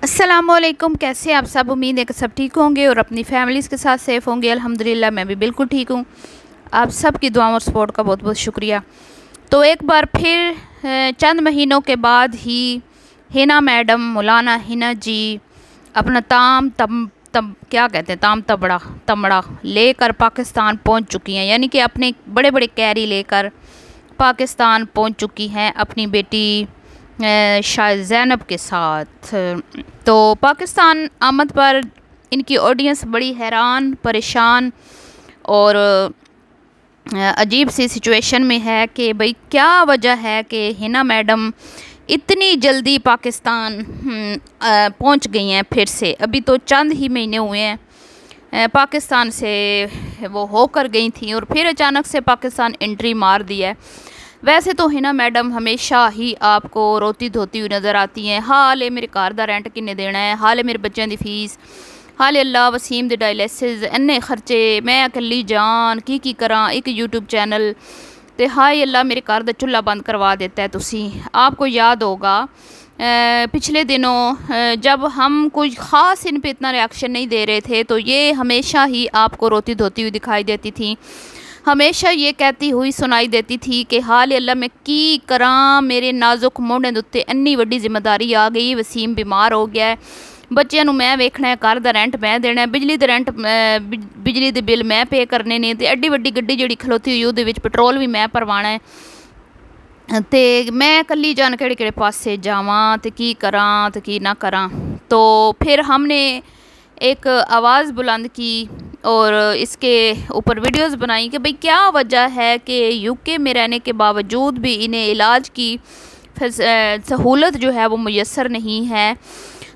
السلام علیکم، کیسے آپ سب؟ امید ہے کہ سب ٹھیک ہوں گے اور اپنی فیملیز کے ساتھ سیف ہوں گے۔ الحمدللہ میں بھی بالکل ٹھیک ہوں۔ آپ سب کی دعاؤں اور سپورٹ کا بہت بہت شکریہ۔ تو ایک بار پھر چند مہینوں کے بعد ہی حنا میڈم، مولانا حنا جی اپنا تمڑا لے کر پاکستان پہنچ چکی ہیں، یعنی کہ اپنے بڑے بڑے کیری لے کر پاکستان پہنچ چکی ہیں اپنی بیٹی شاید زینب کے ساتھ۔ تو پاکستان آمد پر ان کی آڈینس بڑی حیران، پریشان اور عجیب سی سچویشن میں ہے کہ بھئی کیا وجہ ہے کہ حنا میڈم اتنی جلدی پاکستان پہنچ گئی ہیں پھر سے۔ ابھی تو چند ہی مہینے ہوئے ہیں پاکستان سے وہ ہو کر گئی تھیں اور پھر اچانک سے پاکستان انٹری مار دی ہے۔ ویسے تو حنا میڈم ہمیشہ ہی آپ کو روتی دھوتی ہوئی نظر آتی ہیں، حالے میرے گھر دا رینٹ کنے دینا ہے، حالے میرے بچوں دی فیس، حالے اللہ وسیم دے ڈائلیسز، انے خرچے، میں اکلی جان کی کراں، ایک یوٹیوب چینل تے ہائے اللہ میرے گھر دا چولہا بند کروا دیتا ہے۔ تسی آپ کو یاد ہوگا پچھلے دنوں جب ہم کچھ خاص ان پہ اتنا ریاکشن نہیں دے رہے تھے تو یہ ہمیشہ ہی آپ کو روتی دھوتی ہوئی دکھائی دیتی تھیں، ہمیشہ یہ کہتی ہوئی سنائی دیتی تھی کہ حال اللہ میں کی کراں، میرے نازک موڑے دتے انی وڈی ذمہ داری آ گئی، وسیم بیمار ہو گیا ہے، بچیاں نو میں ویکھنا ہے، گھر دا رینٹ میں دینا ہے، بجلی دے بل میں پے کرنے نے، تے ایڈی وڈی گڈی جڑی کھلوتی ہوئی اودے وچ پٹرول بھی میں پروانا ہے، تے میں کلی جان کہڑے کہڑے پاسے جاواں تے کی کراں تے کی نہ کراں۔ تو پھر ہم نے ایک آواز بلند کی اور اس کے اوپر ویڈیوز بنائی کہ بھئی کیا وجہ ہے کہ یو کے میں رہنے کے باوجود بھی انہیں علاج کی سہولت جو ہے وہ میسر نہیں ہے۔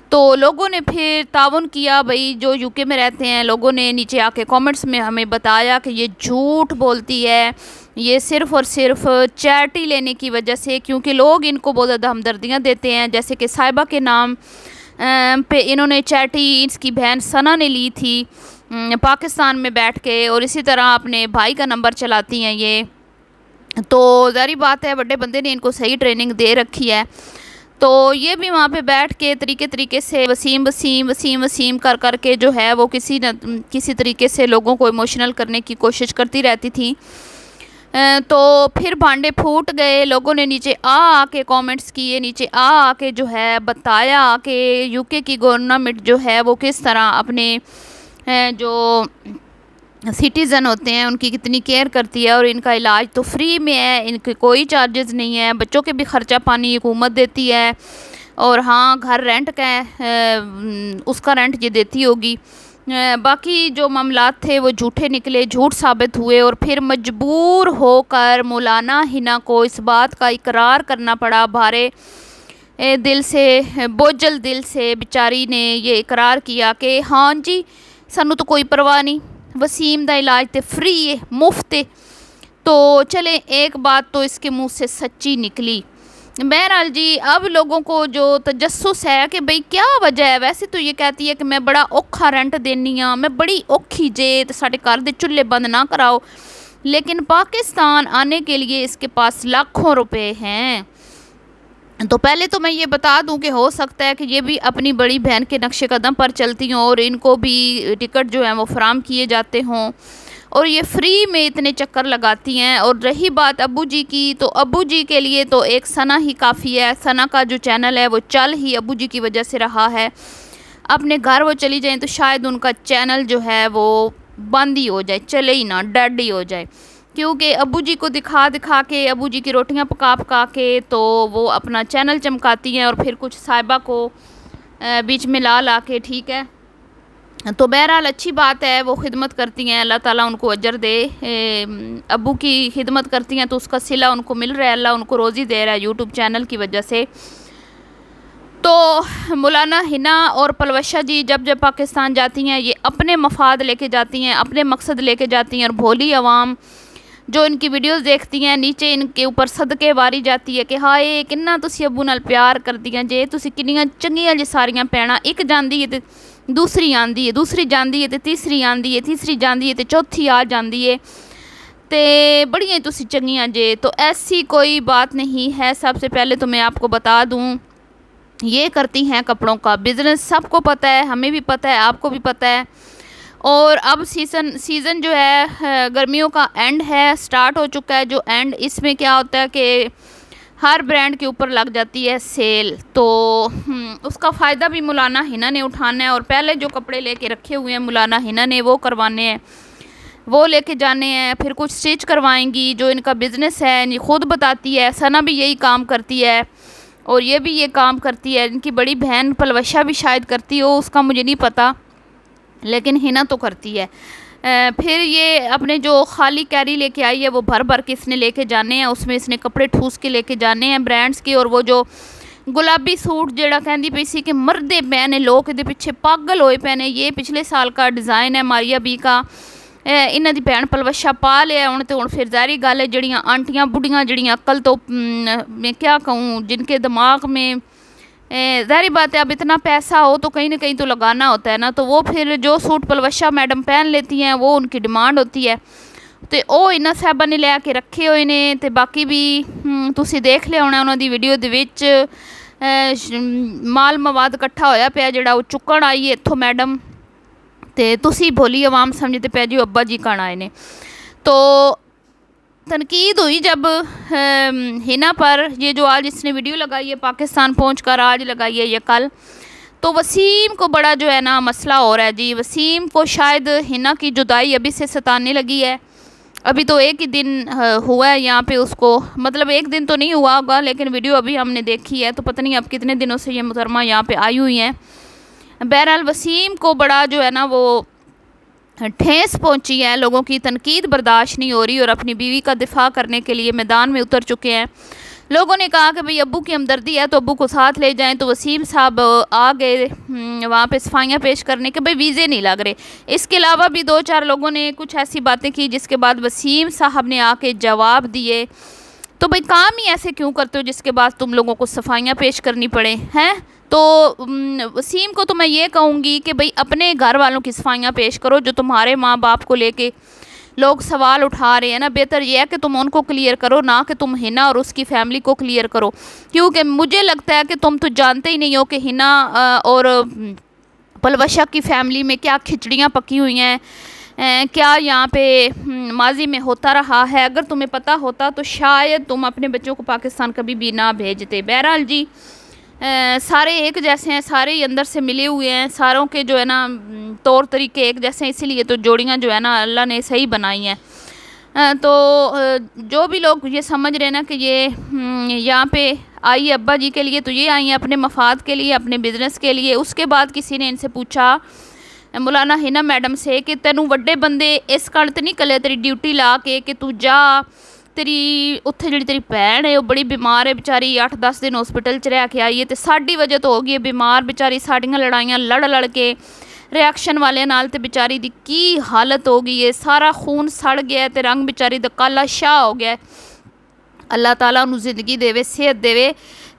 تو لوگوں نے پھر تعاون کیا، بھئی جو یو کے میں رہتے ہیں لوگوں نے نیچے آ کے کامنٹس میں ہمیں بتایا کہ یہ جھوٹ بولتی ہے، یہ صرف اور صرف چیریٹی لینے کی وجہ سے، کیونکہ لوگ ان کو بہت زیادہ ہمدردیاں دیتے ہیں، جیسے کہ صاحبہ کے نام پہ انہوں نے چیریٹی اس کی بہن ثنا نے لی تھی پاکستان میں بیٹھ کے، اور اسی طرح اپنے بھائی کا نمبر چلاتی ہیں یہ۔ تو ظاہری بات ہے بڑے بندے نے ان کو صحیح ٹریننگ دے رکھی ہے، تو یہ بھی وہاں پہ بیٹھ کے طریقے سے وسیم کر کے جو ہے وہ کسی طریقے سے لوگوں کو ایموشنل کرنے کی کوشش کرتی رہتی تھیں۔ تو پھر بھانڈے پھوٹ گئے، لوگوں نے نیچے آ کے کامنٹس کیے، نیچے آ کے جو ہے بتایا کہ یو کے کی گورنمنٹ جو ہے وہ کس طرح اپنے جو سٹیزن ہوتے ہیں ان کی کتنی کیئر کرتی ہے، اور ان کا علاج تو فری میں ہے، ان کے کوئی چارجز نہیں ہے، بچوں کے بھی خرچہ پانی حکومت دیتی ہے، اور ہاں گھر رینٹ کا ہے اس کا رینٹ یہ دیتی ہوگی۔ باقی جو معاملات تھے وہ جھوٹے نکلے، جھوٹ ثابت ہوئے، اور پھر مجبور ہو کر مولانا حنا کو اس بات کا اقرار کرنا پڑا، بھارے دل سے، بوجھل دل سے بیچاری نے یہ اقرار کیا کہ ہاں جی سانو تو کوئی پرواہ نہیں، وسیم دا علاج تے فری ہے، مفت ہے۔ تو چلیں ایک بات تو اس کے منہ سے سچی نکلی۔ بہرحال جی اب لوگوں کو جو تجسس ہے کہ بھئی کیا وجہ ہے، ویسے تو یہ کہتی ہے کہ میں بڑا اوکھا رینٹ دینی ہاں، میں بڑی اوکھی جے تے ساڈے گھر دے چولہے بند نہ کراؤ، لیکن پاکستان آنے کے لیے اس کے پاس لاکھوں روپے ہیں۔ تو پہلے تو میں یہ بتا دوں کہ ہو سکتا ہے کہ یہ بھی اپنی بڑی بہن کے نقش قدم پر چلتی ہوں اور ان کو بھی ٹکٹ جو ہیں وہ فراہم کیے جاتے ہوں، اور یہ فری میں اتنے چکر لگاتی ہیں۔ اور رہی بات ابو جی کی، تو ابو جی کے لیے تو ایک ثنا ہی کافی ہے، ثنا کا جو چینل ہے وہ چل ہی ابو جی کی وجہ سے رہا ہے، اپنے گھر وہ چلی جائیں تو شاید ان کا چینل جو ہے وہ بند ہی ہو جائے، چلے ہی نہ، ڈیڈ ہی ہو جائے، کیونکہ ابو جی کو دکھا کے، ابو جی کی روٹیاں پکا کے تو وہ اپنا چینل چمکاتی ہیں، اور پھر کچھ صاحبہ کو بیچ میں لا کے، ٹھیک ہے۔ تو بہرحال اچھی بات ہے، وہ خدمت کرتی ہیں، اللہ تعالیٰ ان کو اجر دے، ابو کی خدمت کرتی ہیں تو اس کا صلہ ان کو مل رہا ہے، اللہ ان کو روزی دے رہا ہے یوٹیوب چینل کی وجہ سے۔ تو مولانا حنا اور پلوشہ جی جب پاکستان جاتی ہیں یہ اپنے مفاد لے کے جاتی ہیں، اپنے مقصد لے کے جاتی ہیں، اور بھولی عوام جو ان کی ویڈیوز دیکھتی ہیں نیچے ان کے اوپر صدقے واری جاتی ہے کہ ہائے کننا تسی ابو نال پیار کردیاں جے، تسی کنیاں چنگیاں جے ساریاں پیڑاں، ایک جاندی ہے تے دوسری آندی ہے، دوسری جاندی ہے تے تیسری آندی ہے، تیسری جاندی ہے تے چوتھی آ جاندی ہے، تے بڑیاں تسی چنگیاں جے۔ تو ایسی کوئی بات نہیں ہے۔ سب سے پہلے تو میں آپ کو بتا دوں یہ کرتی ہیں کپڑوں کا بزنس. سب کو پتہ ہے, ہمیں بھی پتہ ہے, آپ کو بھی پتہ ہے. اور اب سیزن جو ہے گرمیوں کا اینڈ ہے, سٹارٹ ہو چکا ہے. جو اینڈ اس میں کیا ہوتا ہے کہ ہر برانڈ کے اوپر لگ جاتی ہے سیل, تو اس کا فائدہ بھی مولانا حنا نے اٹھانا ہے. اور پہلے جو کپڑے لے کے رکھے ہوئے ہیں مولانا حنا نے وہ کروانے ہیں, وہ لے کے جانے ہیں. پھر کچھ اسٹچ کروائیں گی. جو ان کا بزنس ہے یہ خود بتاتی ہے. ثنا بھی یہی کام کرتی ہے اور یہ بھی یہ کام کرتی ہے. ان کی بڑی بہن پلوشہ بھی شاید کرتی ہو, اس کا مجھے نہیں پتہ, لیکن حنا تو کرتی ہے. پھر یہ اپنے جو خالی کیری لے کے آئی ہے وہ بھر کے اس نے لے کے جانے ہیں. اس میں اس نے کپڑے ٹھوس کے لے کے جانے ہیں برانڈس کے. اور وہ جو گلابی سوٹ جڑا کہندی پئی سی کہ مردے پہنے, لوگ دے پیچھے پاگل ہوئے پہنے, یہ پچھلے سال کا ڈیزائن ہے ماریا بی کا. انہاں دی بہن پلوشہ پا لیا ہن, تے ہن پھر ظاہری گل ہے جڑیاں آنٹیاں بڑھیاں جڑیاں عقل تو میں کیا کہوں, جن کے دماغ میں ظاہری بات ہے اب اتنا پیسہ ہو تو کہیں نہ کہیں تو لگانا ہوتا ہے نا, تو وہ پھر جو سوٹ پلوشہ میڈم پہن لیتی ہیں وہ ان کی ڈیمانڈ ہوتی ہے. تے او انہاں صاحبہ نے لے کے رکھے ہوئے نے. تے باقی بھی تسی دیکھ لیا ہونا انہاں دی ویڈیو دے وچ مال مواد اکٹھا ہویا پیا جڑا وہ چکن آئی ہے اتھوں میڈم, تے تسی بھولی عوام سمجھتے پہ جی ابا جی کن آئے نے. تو تنقید ہوئی جب حنا پر, یہ جو آج اس نے ویڈیو لگائی ہے پاکستان پہنچ کر, آج لگائی ہے یا کل, تو وسیم کو بڑا جو ہے نا مسئلہ ہو رہا ہے جی. وسیم کو شاید حنا کی جدائی ابھی سے ستانے لگی ہے. ابھی تو ایک ہی دن ہوا ہے یہاں پہ اس کو, مطلب ایک دن تو نہیں ہوا ہوگا لیکن ویڈیو ابھی ہم نے دیکھی ہے, تو پتہ نہیں اب کتنے دنوں سے یہ محترمہ یہاں پہ آئی ہوئی ہیں. بہرحال وسیم کو بڑا جو ہے نا وہ ٹھیس پہنچی ہے, لوگوں کی تنقید برداشت نہیں ہو رہی اور اپنی بیوی کا دفاع کرنے کے لیے میدان میں اتر چکے ہیں. لوگوں نے کہا کہ بھئی ابو کی ہمدردی ہے تو ابو کو ساتھ لے جائیں, تو وسیم صاحب آ گئے وہاں پہ صفائیاں پیش کرنے کے بھئی ویزے نہیں لگ رہے. اس کے علاوہ بھی 2-4 لوگوں نے کچھ ایسی باتیں کی جس کے بعد وسیم صاحب نے آ کے جواب دیے. تو بھئی کام ہی ایسے کیوں کرتے ہو جس کے بعد تم لوگوں کو صفائیاں پیش کرنی پڑے ہیں. تو وسیم کو تو میں یہ کہوں گی کہ بھئی اپنے گھر والوں کی صفائیاں پیش کرو, جو تمہارے ماں باپ کو لے کے لوگ سوال اٹھا رہے ہیں نا, بہتر یہ ہے کہ تم ان کو کلیئر کرو, نہ کہ تم حنا اور اس کی فیملی کو کلیئر کرو. کیونکہ مجھے لگتا ہے کہ تم تو جانتے ہی نہیں ہو کہ حنا اور پلوشہ کی فیملی میں کیا کھچڑیاں پکی ہوئی ہیں, کیا یہاں پہ ماضی میں ہوتا رہا ہے. اگر تمہیں پتہ ہوتا تو شاید تم اپنے بچوں کو پاکستان کبھی بھی نہ بھیجتے. بہرحال جی سارے ایک جیسے ہیں, سارے ہی اندر سے ملے ہوئے ہیں, ساروں کے جو ہے نا طور طریقے ایک جیسے ہیں, اسی لیے تو جوڑیاں جو ہے نا اللہ نے صحیح بنائی ہیں. تو جو بھی لوگ یہ سمجھ رہے ہیں نا کہ یہ یہاں پہ آئی ہے ابا جی کے لیے, تو یہ آئی ہیں اپنے مفاد کے لیے, اپنے بزنس کے لیے. اس کے بعد کسی نے ان سے پوچھا مولانا حنا میڈم سے کہ تینوں وڈے بندے اس کڑت نہیں کلے تیری ڈیوٹی لا کے کہ تو جا, تیری اتھے جڑی تیری بہن ہے وہ بڑی بیمار ہے بیچاری, 8-10 دن ہاسپٹل چ رہ کے آئی ہے, تے ساڈی وجہ تو ہو گئی ہے بیمار بیچاری, ساڈیاں لڑائیاں لڑ کے ریاکشن والے نال تے بیچاری دی کی حالت ہو گئی ہے, سارا خون سڑ گیا ہے تے رنگ بیچاری دا کالا شاہ ہو گیا ہے. اللہ تعالیٰ انہوں زندگی دے وے, صحت دے وے,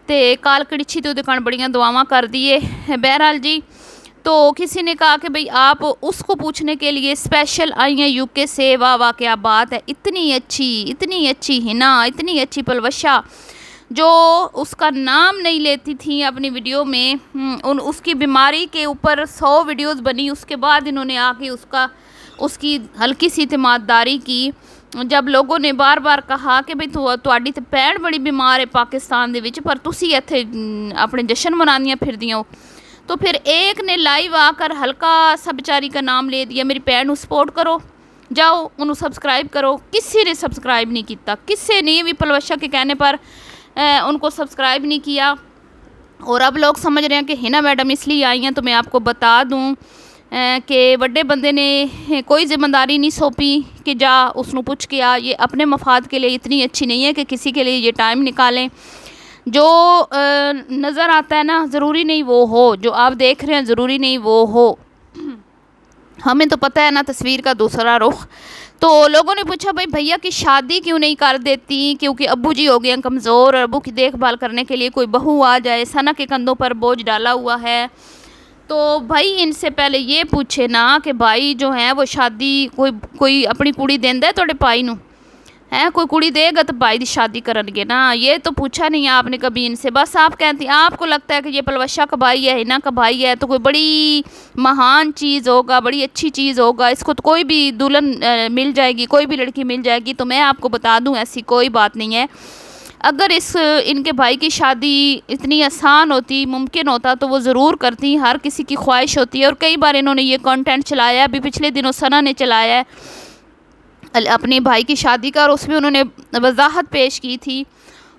تے کال کڑچھی تے دکان بڑیاں دعاواں کر دیے. بہرحال جی تو کسی نے کہا کہ بھئی آپ اس کو پوچھنے کے لیے اسپیشل آئی ہیں یو کے سے, واہ واہ کیا بات ہے, اتنی اچھی حنا, اتنی اچھی پلوشہ, جو اس کا نام نہیں لیتی تھیں اپنی ویڈیو میں. اس کی بیماری کے اوپر 100 ویڈیوز بنی, اس کے بعد انہوں نے آ کے اس کی ہلکی سی اعتمادداری کی. جب لوگوں نے بار بار کہا کہ بھئی تواڈی تے بھیڑ بڑی بیمار ہے پاکستان دے وچ, پر تسی ایتھے اپنے جشن منانیاں پھردیاں ہو, تو پھر ایک نے لائیو آ کر ہلکا سا بیچاری کا نام لے دیا, میری بہن کو سپورٹ کرو, جاؤ انہوں سبسکرائب کرو. کسی نے سبسکرائب نہیں کیتا, کسی نے بھی پلوشہ کے کہنے پر ان کو سبسکرائب نہیں کیا. اور اب لوگ سمجھ رہے ہیں کہ حنا میڈم اس لیے آئی ہیں. تو میں آپ کو بتا دوں کہ بڑے بندے نے کوئی ذمہ داری نہیں سونپی کہ جا اس نو پوچھ کے آ, یہ اپنے مفاد کے لیے اتنی اچھی نہیں ہے کہ کسی کے لیے یہ ٹائم نکالیں. جو نظر آتا ہے نا ضروری نہیں وہ ہو, جو آپ دیکھ رہے ہیں ضروری نہیں وہ ہو. ہمیں تو پتہ ہے نا تصویر کا دوسرا رخ. تو لوگوں نے پوچھا بھائی بھیا کی شادی کیوں نہیں کر دیتی, کیونکہ ابو جی ہو گئے ہیں کمزور, اور ابو کی دیکھ بھال کرنے کے لیے کوئی بہو آ جائے. ثنا کے کندھوں پر بوجھ ڈالا ہوا ہے. تو بھائی ان سے پہلے یہ پوچھے نا کہ بھائی جو ہیں وہ شادی کوئی اپنی کڑی دیندا ہے توڑے پائی نو, ہیں کوئی کڑی دے گا تو بھائی دی شادی کرن گے نا. یہ تو پوچھا نہیں آپ نے کبھی ان سے, بس آپ کہتے ہیں آپ کو لگتا ہے کہ یہ پلوشا کا بھائی ہے, ہنا کا بھائی ہے, تو کوئی بڑی مہان چیز ہوگا, بڑی اچھی چیز ہوگا, اس کو تو کوئی بھی دلہن مل جائے گی, کوئی بھی لڑکی مل جائے گی. تو میں آپ کو بتا دوں ایسی کوئی بات نہیں ہے. اگر ان کے بھائی کی شادی اتنی آسان ہوتی, ممکن ہوتا, تو وہ ضرور کرتی. ہر کسی کی خواہش ہوتی ہے, اور کئی بار انہوں نے یہ کنٹینٹ چلایا ہے. ابھی پچھلے دنوں ثنا نے چلایا ہے اپنے بھائی کی شادی کا, اور اس میں انہوں نے وضاحت پیش کی تھی,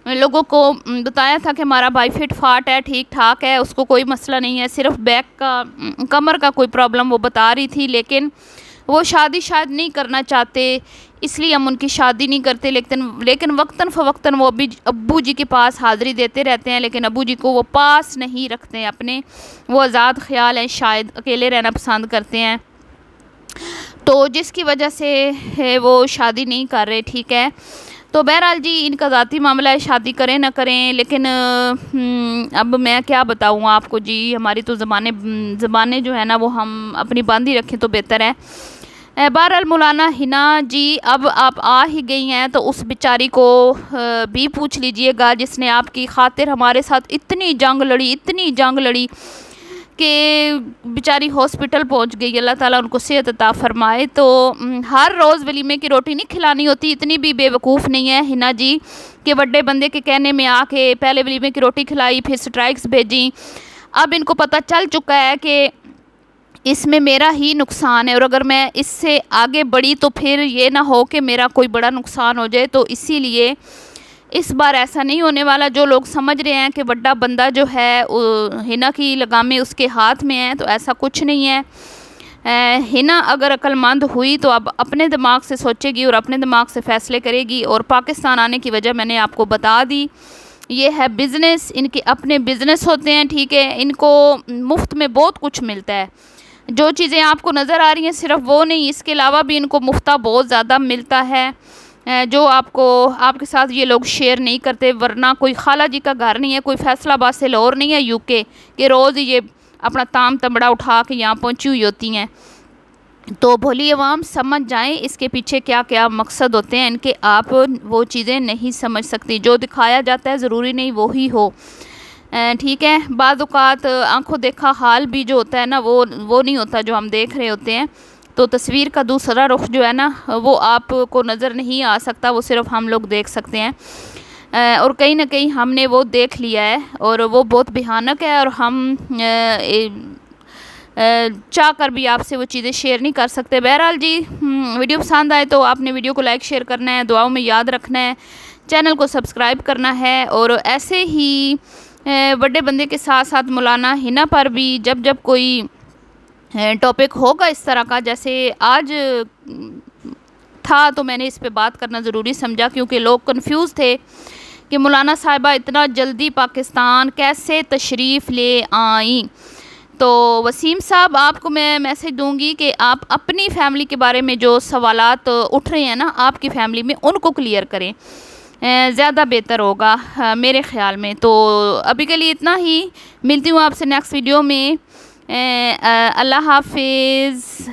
لوگوں کو بتایا تھا کہ ہمارا بھائی فٹ فاٹ ہے, ٹھیک ٹھاک ہے, اس کو کوئی مسئلہ نہیں ہے, صرف بیک کا کمر کا کوئی پرابلم وہ بتا رہی تھی. لیکن وہ شادی شاید نہیں کرنا چاہتے, اس لیے ہم ان کی شادی نہیں کرتے. لیکن وقتاً فوقتاً وہ ابو جی کے پاس حاضری دیتے رہتے ہیں, لیکن ابو جی کو وہ پاس نہیں رکھتے ہیں اپنے, وہ آزاد خیال ہیں, شاید اکیلے رہنا پسند کرتے ہیں, تو جس کی وجہ سے وہ شادی نہیں کر رہے. ٹھیک ہے, تو بہرحال جی ان کا ذاتی معاملہ ہے, شادی کریں نہ کریں. لیکن اب میں کیا بتاؤں آپ کو جی, ہماری تو زبانیں جو ہے نا وہ ہم اپنی باندھی رکھیں تو بہتر ہے. بہرحال مولانا ہنا جی, اب آپ آ ہی گئی ہیں تو اس بیچاری کو بھی پوچھ لیجئے گا جس نے آپ کی خاطر ہمارے ساتھ اتنی جنگ لڑی کہ بیچاری ہاسپٹل پہنچ گئی. اللہ تعالیٰ ان کو صحت عطا فرمائے. تو ہر روز ولیمے کی روٹی نہیں کھلانی ہوتی, اتنی بھی بے وقوف نہیں ہے ہنا جی کہ بڑے بندے کے کہنے میں آ کے پہلے ولیمے کی روٹی کھلائی, پھر سٹرائکس بھیجیں. اب ان کو پتہ چل چکا ہے کہ اس میں میرا ہی نقصان ہے, اور اگر میں اس سے آگے بڑھی تو پھر یہ نہ ہو کہ میرا کوئی بڑا نقصان ہو جائے. تو اسی لیے اس بار ایسا نہیں ہونے والا. جو لوگ سمجھ رہے ہیں کہ بڑا بندہ جو ہے ہنا کی لگامیں اس کے ہاتھ میں ہیں, تو ایسا کچھ نہیں ہے. ہنا اگر عقل مند ہوئی تو اب اپنے دماغ سے سوچے گی اور اپنے دماغ سے فیصلے کرے گی. اور پاکستان آنے کی وجہ میں نے آپ کو بتا دی, یہ ہے بزنس, ان کے اپنے بزنس ہوتے ہیں. ٹھیک ہے, ان کو مفت میں بہت کچھ ملتا ہے. جو چیزیں آپ کو نظر آ رہی ہیں صرف وہ نہیں, اس کے علاوہ بھی ان کو مفتہ بہت زیادہ ملتا ہے, جو آپ کے ساتھ یہ لوگ شیئر نہیں کرتے. ورنہ کوئی خالہ جی کا گھر نہیں ہے, کوئی فیصل آباد سے لاہور نہیں ہے UK کہ روز یہ اپنا تام تمڑا اٹھا کے یہاں پہنچی ہوئی ہوتی ہیں. تو بھولی عوام سمجھ جائیں اس کے پیچھے کیا کیا مقصد ہوتے ہیں ان کے, آپ وہ چیزیں نہیں سمجھ سکتی. جو دکھایا جاتا ہے ضروری نہیں وہی ہو. ٹھیک ہے, بعض اوقات آنکھوں دیکھا حال بھی جو ہوتا ہے نا وہ نہیں ہوتا جو ہم دیکھ رہے ہوتے ہیں. تو تصویر کا دوسرا رخ جو ہے نا وہ آپ کو نظر نہیں آ سکتا, وہ صرف ہم لوگ دیکھ سکتے ہیں. اور کہیں نہ کہیں ہم نے وہ دیکھ لیا ہے, اور وہ بہت بھیانک ہے, اور ہم چاہ کر بھی آپ سے وہ چیزیں شیئر نہیں کر سکتے. بہرحال جی ویڈیو پسند آئے تو آپ نے ویڈیو کو لائک شیئر کرنا ہے, دعاؤں میں یاد رکھنا ہے, چینل کو سبسکرائب کرنا ہے. اور ایسے ہی بڑے بندے کے ساتھ ساتھ مولانا ہنا پر بھی جب کوئی ٹاپک ہوگا اس طرح کا جیسے آج تھا, تو میں نے اس پہ بات کرنا ضروری سمجھا, کیونکہ لوگ کنفیوز تھے کہ مولانا صاحبہ اتنا جلدی پاکستان کیسے تشریف لے آئیں. تو وسیم صاحب آپ کو میں میسج دوں گی کہ آپ اپنی فیملی کے بارے میں جو سوالات اٹھ رہے ہیں نا آپ کی فیملی میں, ان کو کلیئر کریں, زیادہ بہتر ہوگا میرے خیال میں. تو ابھی کے لیے اتنا ہی, ملتی ہوں آپ سے نیکسٹ ویڈیو میں. اللہ حافظ.